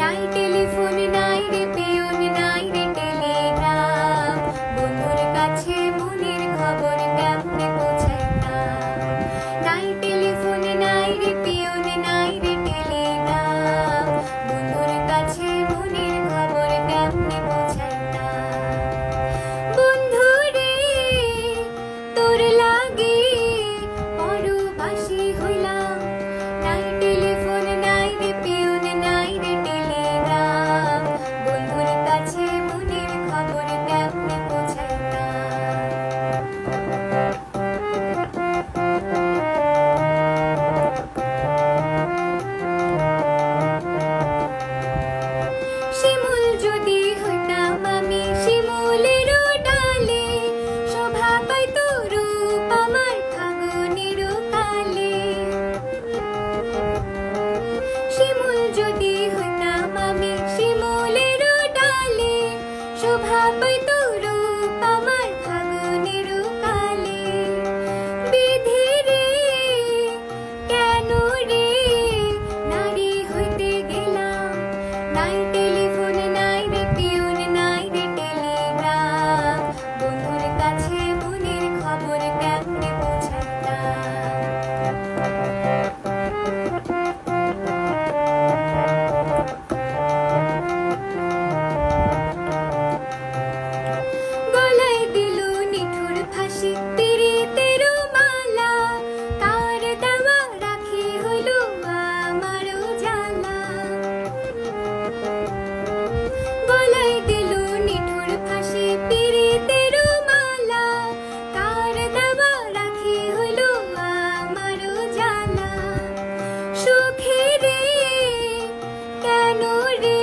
নাই টেলিফোন নাই রে পিয়ন নাই রে টেলিগ্রাম, বন্ধুর কাছে মনের খবর কেমনে পৌঁছাইতাম। নাই টেলিফোন নাই রে পিয়ন নাই রে টেলিগ্রাম, বন্ধুর কাছে মনের খবর কেমনে পৌঁছাইতাম। বন্ধু রে তোর লাগি পরবাসী হইলাম, নাই টেলিফোন নাই রে পিয়ন নাই রে টেলিগ্রাম, বন্ধুর কাছে মনের খবর কেমনে পৌঁছাইতাম। শিমুল যদি হইতাম আমি শিমুলেরও ডালে, শোভা পাইতো রূপ আমার ফাগুনের কালে। শিমুল যদি হইতাম আমি শিমুলেরও ডালে, শোভা পাইতো রূপ আমার ফাগুনের কালে। বিধি রে কেন রে নারী হইতে গেলাম, নাই টেলিফোন নাই রে পিয়ন নাই রে টেলিগ্রাম, বন্ধুর কাছে মনের খবর কেমনে পৌঁছাইতাম। গলায় দিল নিঠুর ফাঁসি পীড়িতেরও মালা, তার দেওয়া রাখি হইল আমারও জ্বালা। গলায় দিল নিঠুর ফাঁসি পীড়িতেরও মালা, তার দেওয়া রাখি হইল আমারও জ্বালা। সুখে রে কেন রে